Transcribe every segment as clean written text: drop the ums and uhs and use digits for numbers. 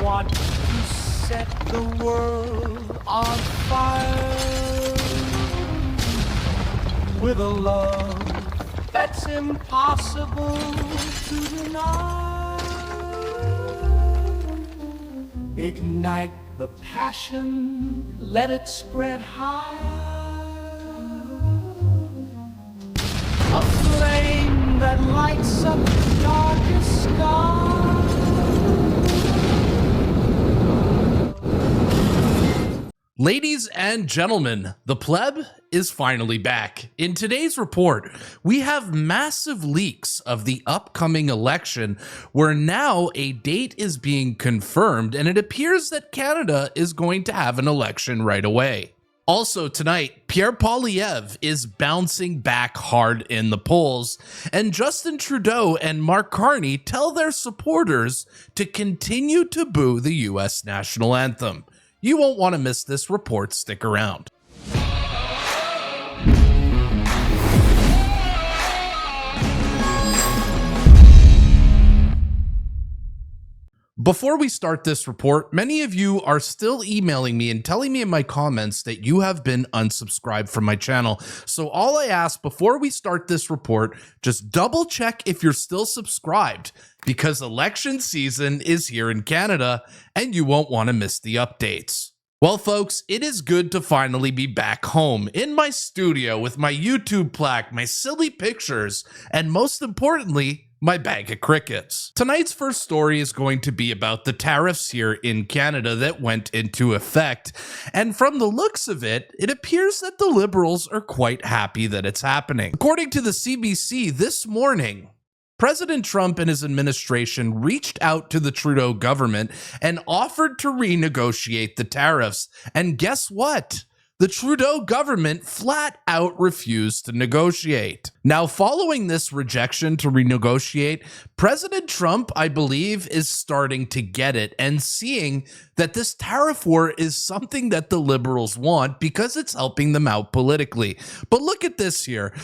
want to set the world on fire with a love that's impossible to deny. Ignite the passion, let it spread high. A flame that lights up the darkest sky. Ladies and gentlemen, the pleb is finally back. In today's report, we have massive leaks of the upcoming election where now a date is being confirmed and it appears that Canada is going to have an election right away. Also tonight, Pierre Poilievre is bouncing back hard in the polls, and Justin Trudeau and Mark Carney tell their supporters to continue to boo the US national anthem. You won't want to miss this report. Stick around. Before we start this report, many of you are still emailing me and telling me in my comments that you have been unsubscribed from my channel. So all I ask before we start this report, just double check if you're still subscribed, because election season is here in Canada and you won't want to miss the updates. Well, folks, it is good to finally be back home in my studio with my YouTube plaque, my silly pictures, and most importantly, my bag of crickets. Tonight's first story is going to be about the tariffs here in Canada that went into effect, and from the looks of it, it appears that the Liberals are quite happy that it's happening. According to the CBC this morning, President Trump and his administration reached out to the Trudeau government and offered to renegotiate the tariffs. And guess what? The Trudeau government flat out refused to negotiate. Now, following this rejection to renegotiate, President Trump, I believe, is starting to get it and seeing that this tariff war is something that the Liberals want because it's helping them out politically. But look at this here.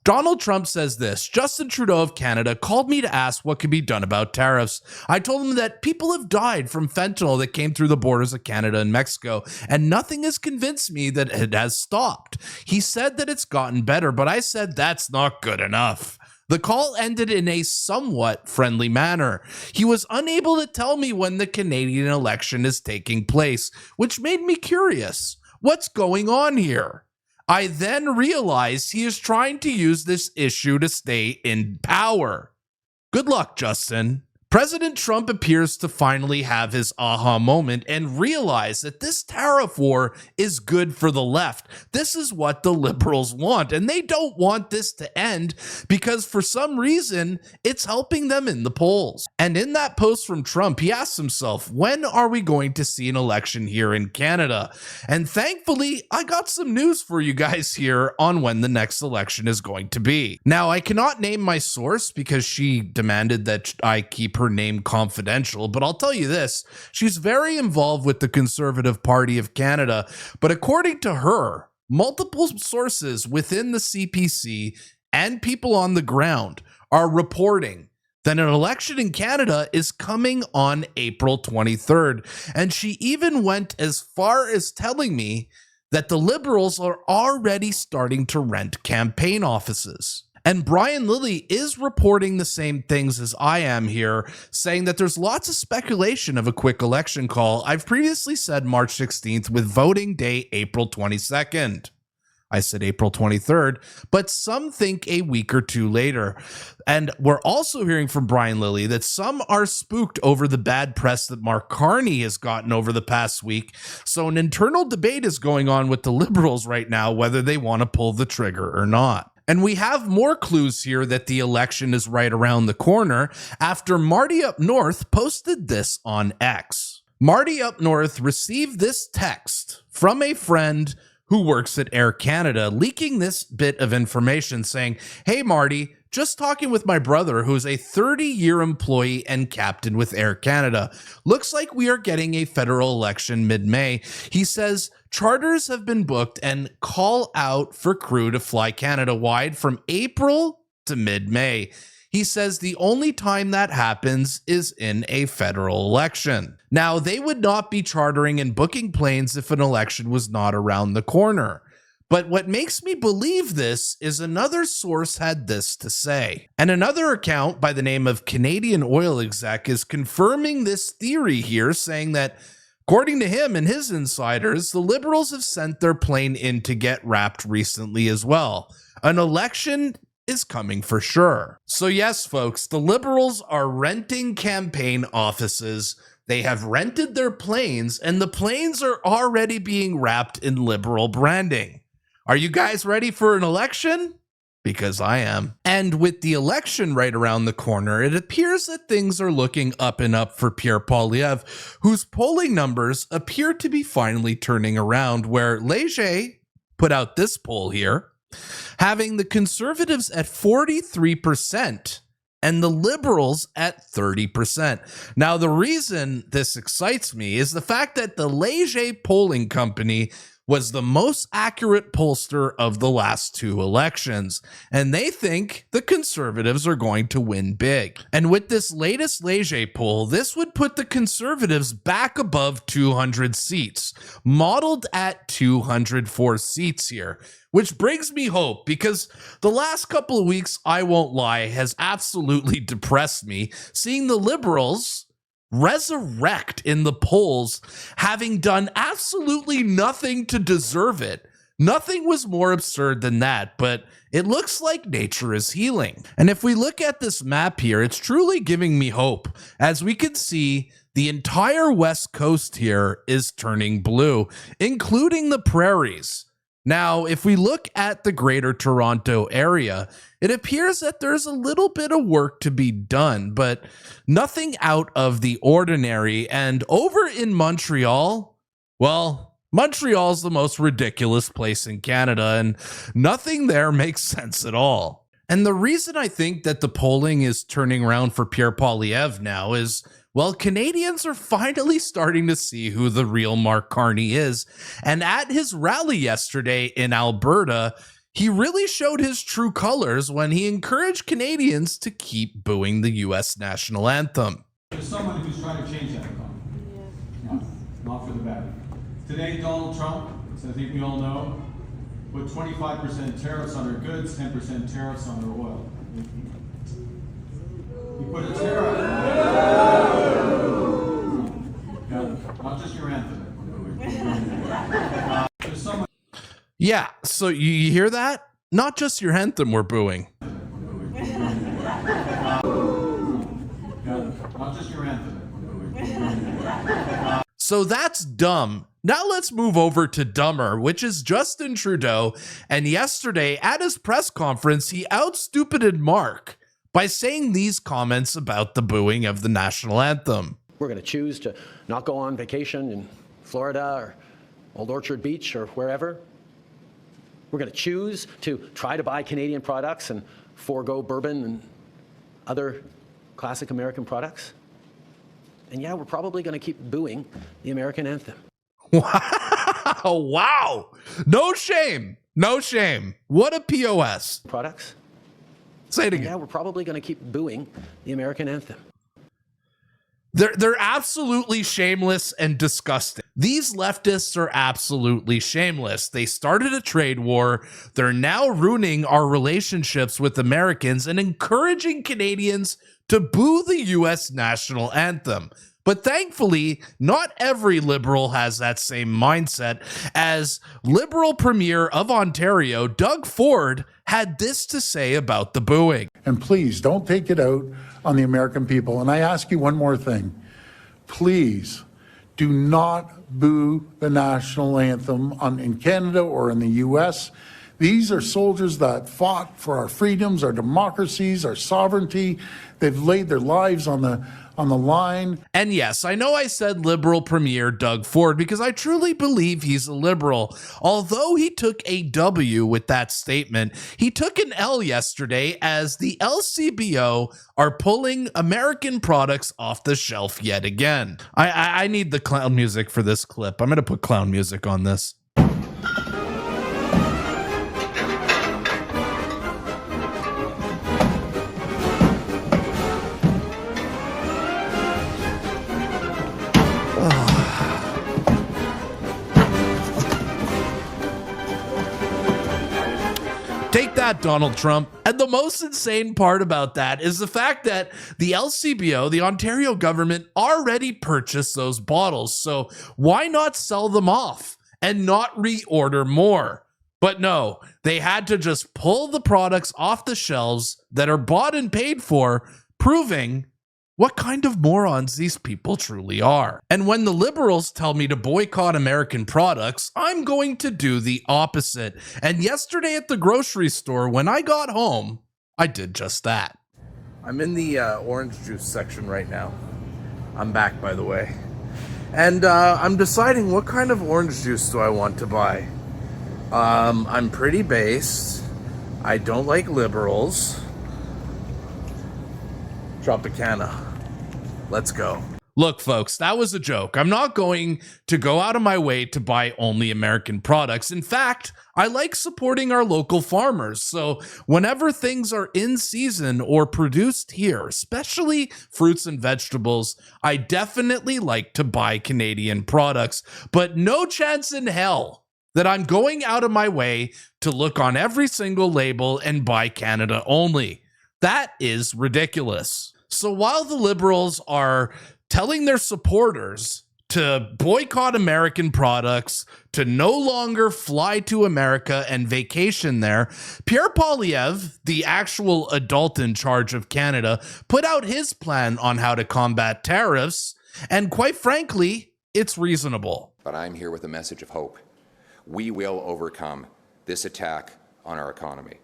Donald Trump says this: Justin Trudeau of Canada called me to ask what could be done about tariffs. I told him that people have died from fentanyl that came through the borders of Canada and Mexico, and nothing has convinced me that it has stopped. He said that it's gotten better, but I said that's not good enough. The call ended in a somewhat friendly manner. He was unable to tell me when the Canadian election is taking place, which made me curious. What's going on here? I then realized he is trying to use this issue to stay in power. Good luck, Justin. President Trump appears to finally have his aha moment and realize that this tariff war is good for the left. This is what the Liberals want, and they don't want this to end because for some reason, it's helping them in the polls. And in that post from Trump, he asks himself, when are we going to see an election here in Canada? And thankfully, I got some news for you guys here on when the next election is going to be. Now, I cannot name my source because she demanded that I keep her name confidential, but I'll tell you this, she's very involved with the Conservative Party of Canada, but according to her, multiple sources within the CPC and people on the ground are reporting that an election in Canada is coming on April 23rd, and she even went as far as telling me that the Liberals are already starting to rent campaign offices. And Brian Lilly is reporting the same things as I am here, saying that there's lots of speculation of a quick election call. I've previously said March 16th with voting day April 22nd. I said April 23rd, but some think a week or two later. And we're also hearing from Brian Lilly that some are spooked over the bad press that Mark Carney has gotten over the past week. So an internal debate is going on with the Liberals right now, whether they want to pull the trigger or not. And we have more clues here that the election is right around the corner after Marty Up North posted this on X. Marty Up North received this text from a friend who works at Air Canada, leaking this bit of information saying, "Hey Marty, just talking with my brother who's a 30-year employee and captain with Air Canada. Looks like we are getting a federal election mid-May. He says charters have been booked and call out for crew to fly Canada-wide from April to mid-May. he says the only time that happens is in a federal election. Now, they would not be chartering and booking planes if an election was not around the corner. But what makes me believe this is another source had this to say. And another account by the name of Canadian Oil Exec is confirming this theory here, saying that according to him and his insiders, the Liberals have sent their plane in to get wrapped recently as well. An election is coming for sure. So yes, folks, the Liberals are renting campaign offices. They have rented their planes, and the planes are already being wrapped in Liberal branding. Are you guys ready for an election? Because I am. And with the election right around the corner, it appears that things are looking up and up for Pierre Poilievre, whose polling numbers appear to be finally turning around, where Léger put out this poll here, having the Conservatives at 43% and the Liberals at 30%. Now, the reason this excites me is the fact that the Léger polling company was the most accurate pollster of the last two elections, and they think the Conservatives are going to win big. And with this latest Léger poll, this would put the Conservatives back above 200 seats, modeled at 204 seats here, which brings me hope, because the last couple of weeks, I won't lie, has absolutely depressed me, seeing the Liberals resurrect in the polls, having done absolutely nothing to deserve it. Nothing was more absurd than that, but it looks like nature is healing. And if we look at this map here, it's truly giving me hope, as we can see the entire West Coast here is turning blue, including the prairies. Now, if we look at the Greater Toronto area, it appears that there's a little bit of work to be done, but nothing out of the ordinary. And over in Montreal, well, Montreal's the most ridiculous place in Canada, and nothing there makes sense at all. And the reason I think that the polling is turning around for Pierre Poilievre now is, well, Canadians are finally starting to see who the real Mark Carney is. And at his rally yesterday in Alberta, he really showed his true colors when he encouraged Canadians to keep booing the U.S. national anthem. There's someone who's trying to change that economy. Not for the better. Today, Donald Trump, as I think we all know, put 25% tariffs on our goods, 10% tariffs on our oil. He put a tariff. Not just your anthem. There's someone. Yeah, so you hear that? Not just your anthem we're booing. Not just your anthem. So that's dumb. Now let's move over to dumber, which is Justin Trudeau. And yesterday at his press conference, he outstupided Mark by saying these comments about the booing of the national anthem. We're going to choose to not go on vacation in Florida or Old Orchard Beach or wherever. We're going to choose to try to buy Canadian products and forego bourbon and other classic American products. And yeah, we're probably going to keep booing the American anthem. Wow. No shame. No shame. What a POS. Products. Say it again. Yeah, we're probably going to keep booing the American anthem. They're absolutely shameless and disgusting. These leftists are absolutely shameless. They started a trade war. They're now ruining our relationships with Americans and encouraging Canadians to boo the U.S. national anthem. But thankfully, not every Liberal has that same mindset, as Liberal Premier of Ontario, Doug Ford, had this to say about the booing. And please don't take it out on the American people. And I ask you one more thing. Please do not boo the national anthem in Canada or in the U.S. These are soldiers that fought for our freedoms, our democracies, our sovereignty. They've laid their lives on the line. And yes, I know I said Liberal Premier Doug Ford because I truly believe he's a Liberal. Although he took a W with that statement, he took an L yesterday as the LCBO are pulling American products off the shelf yet again. I need the clown music for this clip. I'm going to put clown music on this. that, Donald Trump. And the most insane part about that is the fact that the LCBO, the Ontario government, already purchased those bottles. So why not sell them off and not reorder more? But no, they had to just pull the products off the shelves that are bought and paid for, proving what kind of morons these people truly are. And when the liberals tell me to boycott American products, I'm going to do the opposite. And yesterday at the grocery store, when I got home, I did just that. I'm in the orange juice section right now. I'm back, by the way. And I'm deciding what kind of orange juice do I want to buy. I'm pretty based. I don't like liberals. Tropicana. Let's go. Look, folks, that was a joke. I'm not going to go out of my way to buy only American products. In fact, I like supporting our local farmers. So whenever things are in season or produced here, especially fruits and vegetables, I definitely like to buy Canadian products. But no chance in hell that I'm going out of my way to look on every single label and buy Canada only. That is ridiculous. So while the liberals are telling their supporters to boycott American products, to no longer fly to America and vacation there, Pierre Poilievre, the actual adult in charge of Canada, put out his plan on how to combat tariffs, and quite frankly, it's reasonable. But I'm here with a message of hope. We will overcome this attack on our economy,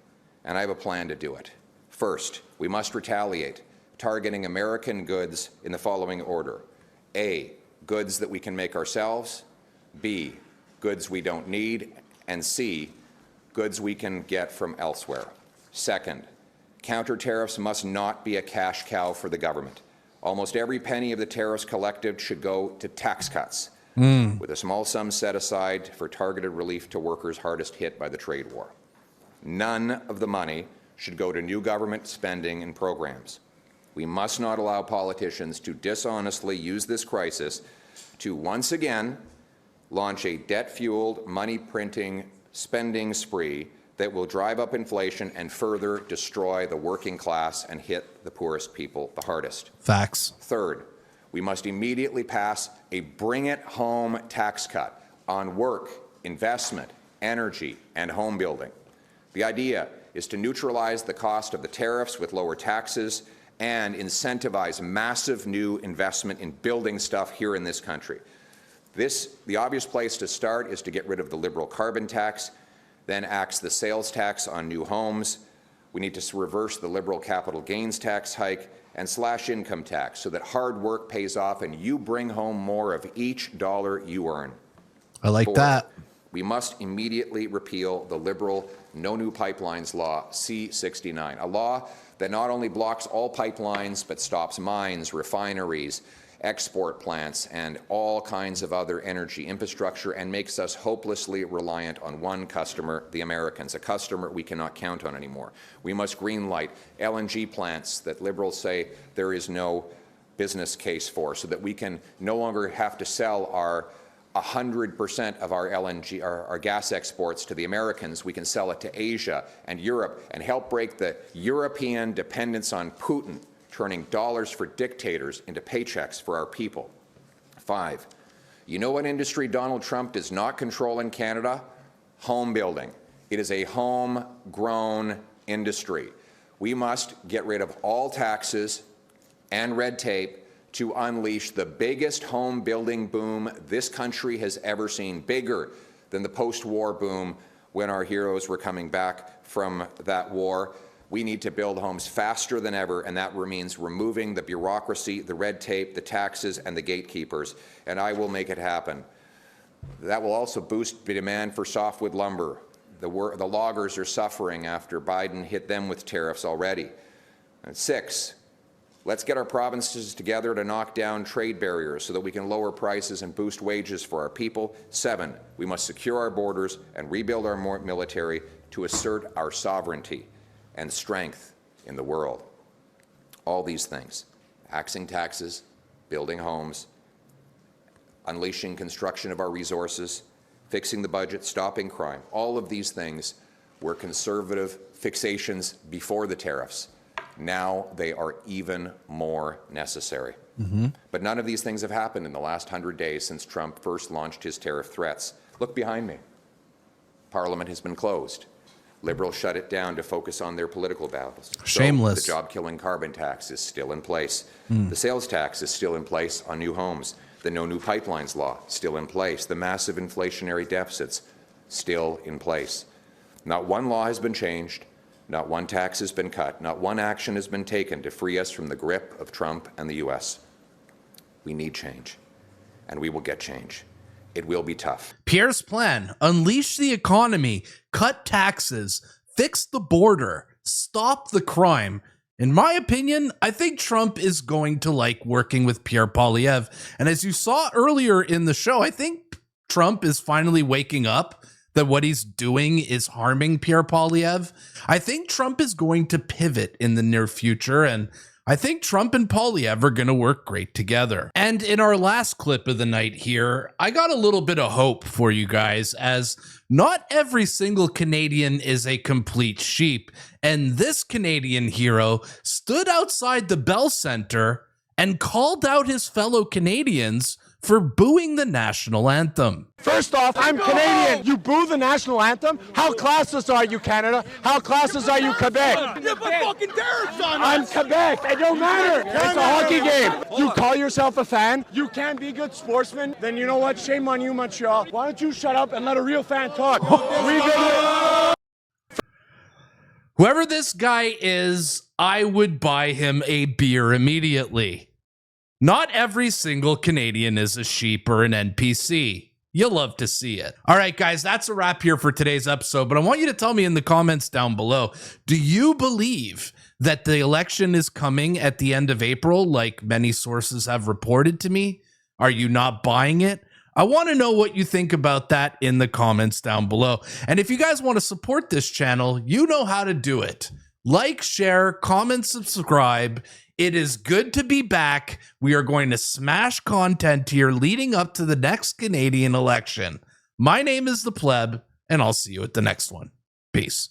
and I have a plan to do it. First, we must retaliate, targeting American goods in the following order. A, goods that we can make ourselves. B, goods we don't need. And C, goods we can get from elsewhere. Second, counter tariffs must not be a cash cow for the government. Almost every penny of the tariffs collected should go to tax cuts, with a small sum set aside for targeted relief to workers hardest hit by the trade war. None of the money should go to new government spending and programs. We must not allow politicians to dishonestly use this crisis to once again launch a debt-fueled, money-printing spending spree that will drive up inflation and further destroy the working class and hit the poorest people the hardest. Facts. Third, we must immediately pass a bring-it-home tax cut on work, investment, energy, and home building. The idea is to neutralize the cost of the tariffs with lower taxes and incentivize massive new investment in building stuff here in this country. The obvious place to start is to get rid of the liberal carbon tax, then axe the sales tax on new homes. We need to reverse the liberal capital gains tax hike and slash income tax so that hard work pays off and you bring home more of each dollar you earn. I like Fourth, that. We must immediately repeal the liberal No New Pipelines Law, C-69, a law that not only blocks all pipelines but stops mines, refineries, export plants, and all kinds of other energy infrastructure and makes us hopelessly reliant on one customer, the Americans, a customer we cannot count on anymore. We must greenlight LNG plants that liberals say there is no business case for so that we can no longer have to sell our 100% of our LNG, our gas exports to the Americans. We can sell it to Asia and Europe and help break the European dependence on Putin, turning dollars for dictators into paychecks for our people. 5, you know what industry Donald Trump does not control in Canada? Home building. It is a homegrown industry. We must get rid of all taxes and red tape to unleash the biggest home building boom this country has ever seen, bigger than the post-war boom when our heroes were coming back from that war. We need to build homes faster than ever, and that means removing the bureaucracy, the red tape, the taxes, and the gatekeepers, and I will make it happen. That will also boost the demand for softwood lumber. The loggers are suffering after Biden hit them with tariffs already. And 6, let's get our provinces together to knock down trade barriers so that we can lower prices and boost wages for our people. 7, we must secure our borders and rebuild our military to assert our sovereignty and strength in the world. All these things, axing taxes, building homes, unleashing construction of our resources, fixing the budget, stopping crime, all of these things were conservative fixations before the tariffs. Now they are even more necessary. But none of these things have happened in the last 100 days since Trump first launched his tariff threats. Look behind me. Parliament has been closed. Liberals shut it down to focus on their political battles. Shameless. So the job-killing carbon tax is still in place. The sales tax is still in place on new homes. The No New Pipelines law still in place. The massive inflationary deficits still in place. Not one law has been changed. Not one tax has been cut. Not one action has been taken to free us from the grip of Trump and the U.S. We need change, and we will get change. It will be tough. Pierre's plan: unleash the economy, cut taxes, fix the border, stop the crime. In my opinion, I think Trump is going to like working with Pierre Poilievre. And as you saw earlier in the show, I think Trump is finally waking up that what he's doing is harming Pierre Poilievre. I think Trump is going to pivot in the near future, and I think Trump and Poilievre are going to work great together. And in our last clip of the night here, I got a little bit of hope for you guys, as not every single Canadian is a complete sheep. And this Canadian hero stood outside the Bell Centre and called out his fellow Canadians for booing the national anthem. First off, I'm Canadian. You boo the national anthem? How classist are you, Canada? How classist are you, Quebec? You put fucking tariffs on I'm us. Quebec. It don't matter. It's a hockey game. You call yourself a fan? You can't be a good sportsman? Then you know what? Shame on you, Montreal. Why don't you shut up and let a real fan talk? Whoever this guy is, I would buy him a beer immediately. Not every single Canadian is a sheep or an NPC. You'll love to see it. All right, guys, that's a wrap here for today's episode, but I want you to tell me in the comments down below, do you believe that the election is coming at the end of April, like many sources have reported to me? Are you not buying it? I want to know what you think about that in the comments down below. And if you guys want to support this channel, you know how to do it. Like, share, comment, subscribe. It is good to be back. We are going to smash content here leading up to the next Canadian election. My name is The Pleb, and I'll see you at the next one. Peace.